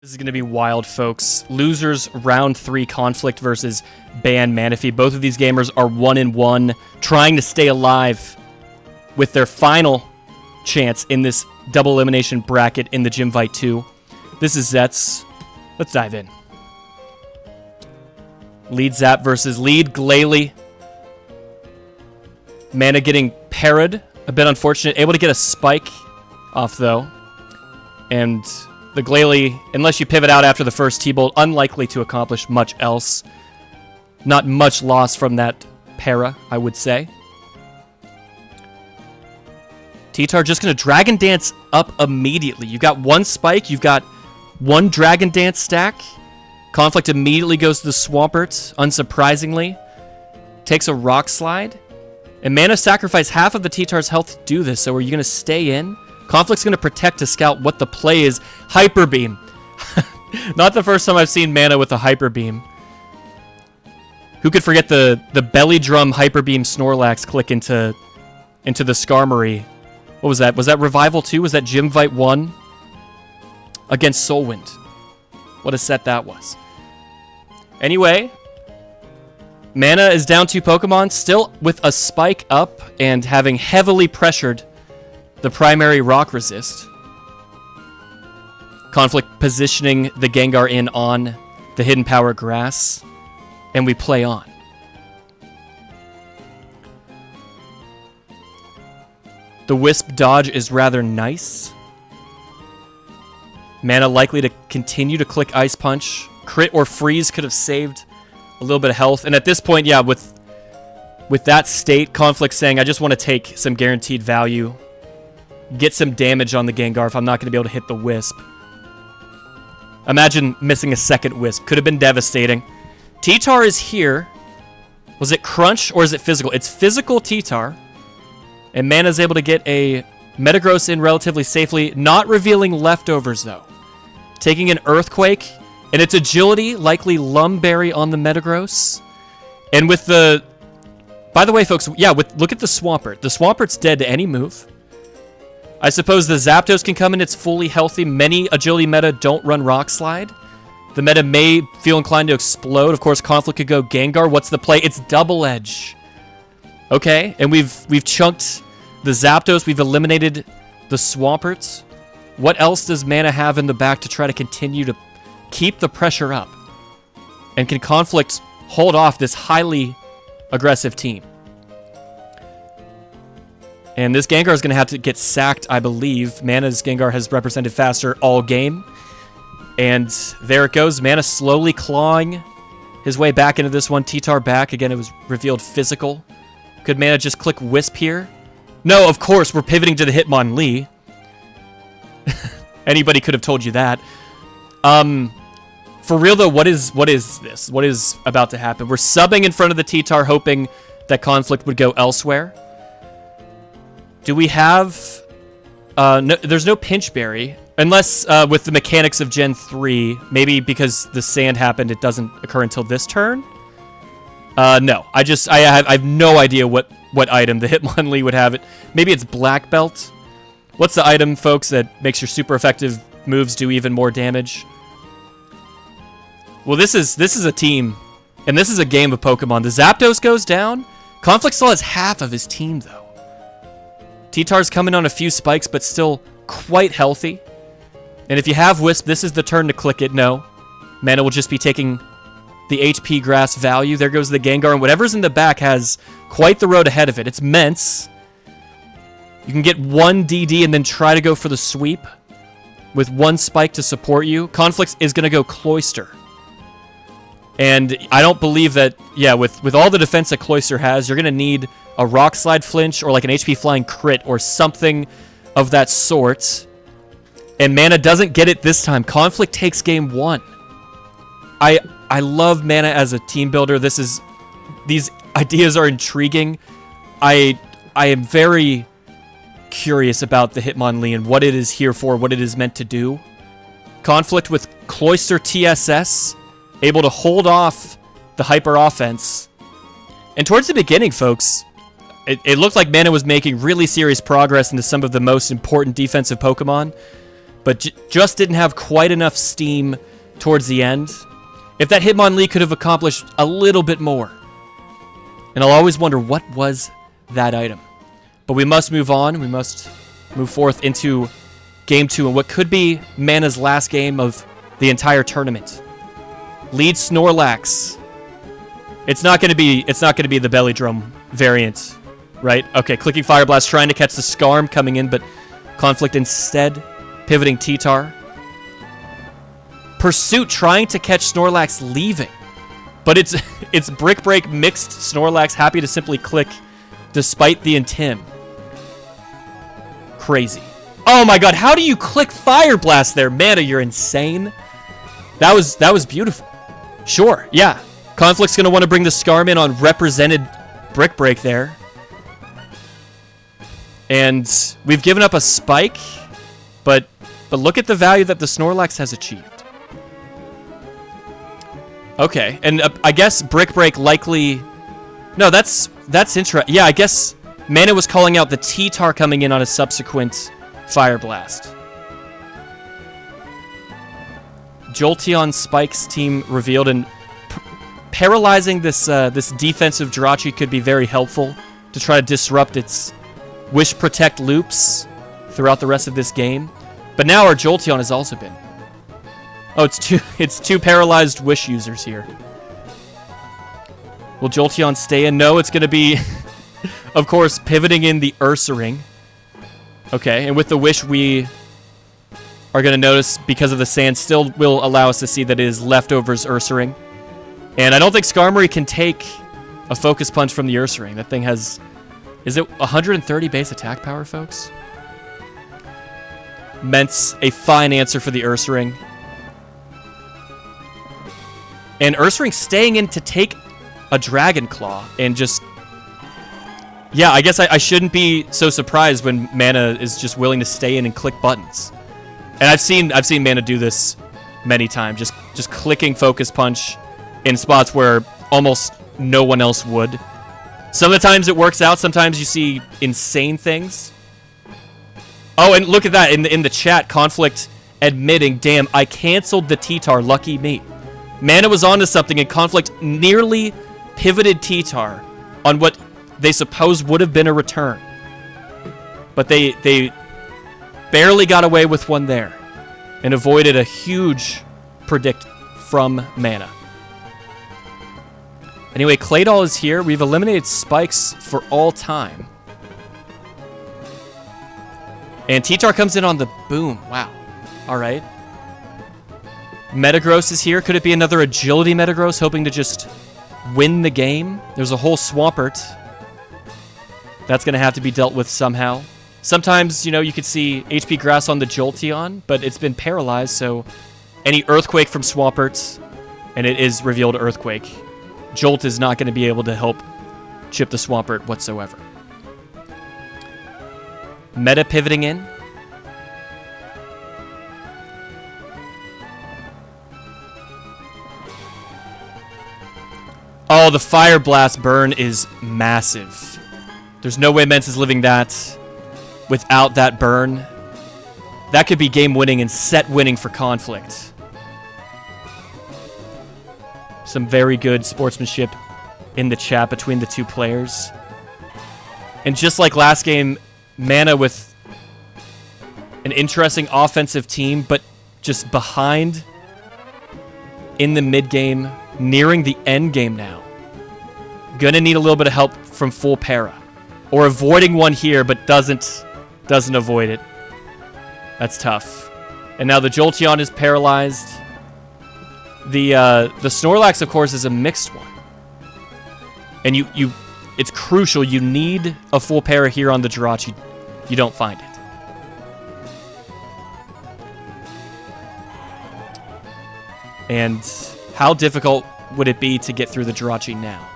This is going to be wild, folks. Losers round 3 conflict versus Ban Manaphy. Both of these gamers are 1-1, trying to stay alive with their final chance in this double elimination bracket in the Jimvite 2. This is Zets. Let's dive in. Lead Zap versus lead Glalie. Mana getting parried. A bit unfortunate. Able to get a spike off, though. And the Glalie, unless you pivot out after the first T-Bolt, unlikely to accomplish much else. Not much loss from that para, I would say. T-Tar just going to Dragon Dance up immediately. You've got one spike, you've got one Dragon Dance stack. Conflict immediately goes to the Swampert, unsurprisingly. Takes a Rock Slide. And Mana sacrifice half of the T-Tar's health to do this, so are you going to stay in? Conflict's going to protect to scout what the play is. Hyper Beam. Not the first time I've seen Mana with a Hyper Beam. Who could forget the Belly Drum Hyper Beam Snorlax click into the Skarmory? What was that? Was that Revival 2? Was that Jimvite 1? Against Soulwind. What a set that was. Anyway, Mana is down 2 Pokemon, still with a spike up and having heavily pressured the primary rock resist. Conflict positioning the Gengar in on the Hidden Power grass, and we play on. The Wisp dodge is rather nice. Mana likely to continue to click Ice Punch. Crit or Freeze could have saved a little bit of health. And at this point, yeah, with that state, Conflict saying, I just want to take some guaranteed value. Get some damage on the Gengar if I'm not going to be able to hit the Wisp. Imagine missing a second Wisp. Could have been devastating. T-Tar is here. Was it Crunch or is it Physical? It's Physical T-Tar. And Mana's able to get a Metagross in relatively safely. Not revealing leftovers, though. Taking an Earthquake. And its Agility, likely Lumberry on the Metagross. And with the... By the way, folks, yeah, look at the Swampert. The Swampert's dead to any move. I suppose the Zapdos can come in, it's fully healthy. Many Agility meta don't run Rock Slide. The meta may feel inclined to explode. Of course, Conflict could go Gengar. What's the play? It's Double Edge. Okay, and we've chunked the Zapdos. We've eliminated the Swampert. What else does Mana have in the back to try to continue to keep the pressure up? And can Conflict hold off this highly aggressive team? And this Gengar is going to have to get sacked, I believe. Mana's Gengar has represented faster all game. And there it goes. Mana slowly clawing his way back into this one. T-Tar back. Again, it was revealed Physical. Could Mana just click Wisp here? No, of course, we're pivoting to the Hitmonlee. Anybody could have told you that. For real, though, what is this? What is about to happen? We're subbing in front of the T-Tar, hoping that Conflict would go elsewhere. Do we have... no, there's no Pinchberry. Unless with the mechanics of Gen 3, maybe because the sand happened, it doesn't occur until this turn? No. I have no idea what item the Hitmonlee would have it. Maybe it's Black Belt. What's the item, folks, that makes your super effective moves do even more damage? Well, this is a team, and this is a game of Pokemon. The Zapdos goes down. Conflict still has half of his team, though. T-Tar's coming on a few spikes, but still quite healthy. And if you have Wisp, this is the turn to click it. No. Mana will just be taking the HP grass value. There goes the Gengar, and whatever's in the back has quite the road ahead of it. It's Mence. You can get one DD and then try to go for the sweep with one spike to support you. Conflict is going to go Cloyster. And I don't believe that, yeah, with all the defense that Cloyster has, you're going to need a Rock Slide flinch or like an HP Flying crit or something of that sort. And Mana doesn't get it this time. Conflict takes game 1. I love Mana as a team builder. These ideas are intriguing. I am very curious about the Hitmonlee and what it is here for, what it is meant to do. Conflict with Cloyster TSS, able to hold off the hyper offense. And towards the beginning, folks, it looked like Mana was making really serious progress into some of the most important defensive Pokemon. but just didn't have quite enough steam towards the end. If that Hitmonlee could have accomplished a little bit more. And I'll always wonder, what was that item? But we must move on. We must move forth into Game 2 and what could be Mana's last game of the entire tournament. Lead Snorlax. It's not going to be the Belly Drum variant, right? Okay, clicking Fire Blast, trying to catch the Skarm coming in, but Conflict instead pivoting T-Tar. Pursuit trying to catch Snorlax leaving, but it's Brick Break mixed Snorlax, happy to simply click despite the Intim. Crazy. Oh my god, how do you click Fire Blast there? Mana, you're insane. That was beautiful. Sure, yeah. Conflict's going to want to bring the Skarm in on represented Brick Break there. And we've given up a Spike, but look at the value that the Snorlax has achieved. Okay, and I guess Brick Break likely... No, that's interesting. Yeah, I guess Mana was calling out the T-Tar coming in on a subsequent Fire Blast. Jolteon Spike's team revealed, and paralyzing this defensive Jirachi could be very helpful to try to disrupt its Wish Protect loops throughout the rest of this game. But now our Jolteon has also been. Oh, it's two paralyzed Wish users here. Will Jolteon stay in? No, it's going to be, of course, pivoting in the Ursaring. Okay, and with the Wish, we are going to notice, because of the sand, still will allow us to see that it is Leftovers Ursaring. And I don't think Skarmory can take a Focus Punch from the Ursaring. That thing has... Is it 130 base attack power, folks? Meant a fine answer for the Ursaring. And Ursaring staying in to take a Dragon Claw and just... Yeah, I guess I shouldn't be so surprised when Mana is just willing to stay in and click buttons. And I've seen Mana do this many times, just clicking Focus Punch in spots where almost no one else would. Some of the times it works out, sometimes you see insane things. Oh, and look at that, in the chat, Conflict admitting, damn, I canceled the T-Tar, lucky me. Mana was onto something, and Conflict nearly pivoted T-Tar on what they suppose would have been a return. But they barely got away with one there and avoided a huge predict from Mana. Anyway, Claydol is here. We've eliminated Spikes for all time. And T-Tar comes in on the boom. Wow. All right. Metagross is here. Could it be another Agility Metagross hoping to just win the game? There's a whole Swampert. That's going to have to be dealt with somehow. Sometimes, you know, you could see HP Grass on the Jolteon, but it's been paralyzed, so any Earthquake from Swampert, and it is revealed Earthquake. Jolt is not going to be able to help chip the Swampert whatsoever. Meta pivoting in. Oh, the Fire Blast burn is massive. There's no way Mence is living that without that burn. That could be game winning and set winning for Conflict. Some very good sportsmanship in the chat between the two players. And just like last game, Mana with an interesting offensive team, but just behind in the mid game, nearing the end game now. Gonna need a little bit of help from full para. Or avoiding one here, but doesn't avoid it. That's tough. And now the Jolteon is paralyzed. The Snorlax, of course, is a mixed one. And it's crucial. You need a full para here on the Jirachi. You don't find it. And how difficult would it be to get through the Jirachi now?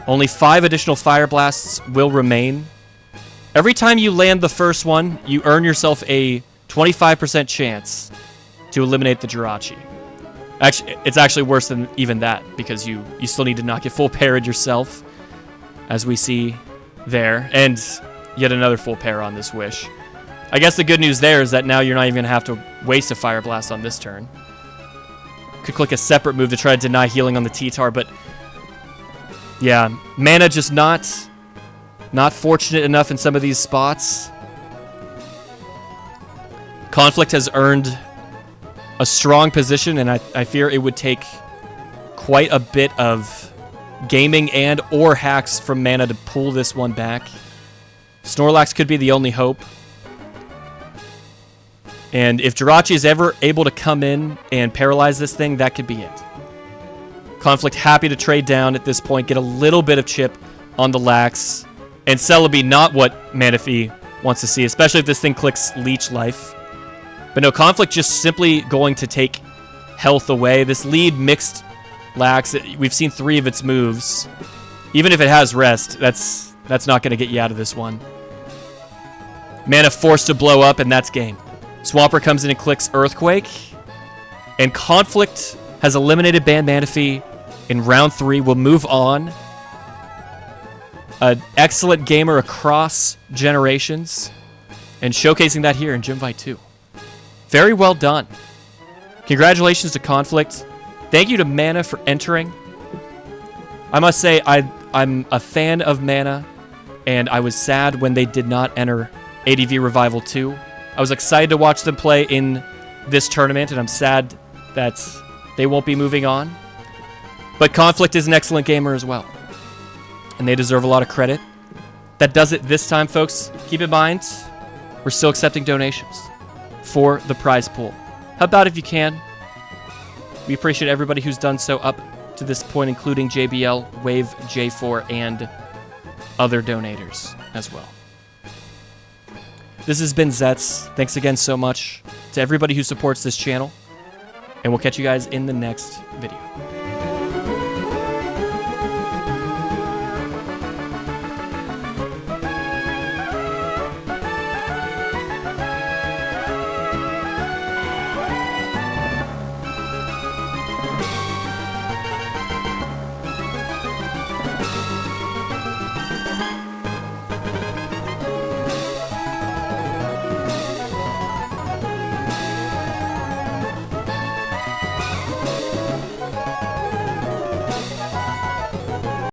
Only 5 additional Fire Blasts will remain. Every time you land the first one, you earn yourself a 25% chance to eliminate the Jirachi. Actually, it's actually worse than even that, because you still need to not get full parried yourself, as we see there. And yet another full para on this Wish. I guess the good news there is that now you're not even going to have to waste a Fire Blast on this turn. Could click a separate move to try to deny healing on the T-Tar, but yeah, mana just not fortunate enough in some of these spots. Conflict has earned a strong position, and I fear it would take quite a bit of gaming and or hacks from mana to pull this one back. Snorlax could be the only hope. And if Jirachi is ever able to come in and paralyze this thing, that could be it. Conflict happy to trade down at this point, get a little bit of chip on the Lax. And Celebi not what Manaphy wants to see, especially if this thing clicks Leech Life. But no, Conflict just simply going to take health away. This lead mixed Lax, we've seen 3 of its moves. Even if it has rest, that's not going to get you out of this one. Mana forced to blow up, and that's game. Swampert comes in and clicks Earthquake. And Conflict has eliminated Ban Manaphy in round 3. We'll move on. An excellent gamer across generations. And showcasing that here in Jimvite 2. Very well done. Congratulations to Conflict. Thank you to Mana for entering. I must say, I'm a fan of Mana, and I was sad when they did not enter ADV Revival 2. I was excited to watch them play in this tournament, and I'm sad that they won't be moving on. But Conflict is an excellent gamer as well, and they deserve a lot of credit. That does it this time, folks. Keep in mind, we're still accepting donations for the prize pool. How about if you can? We appreciate everybody who's done so up to this point, including JBL, Wave, J4, and other donators as well. This has been Zetz. Thanks again so much to everybody who supports this channel, and we'll catch you guys in the next video.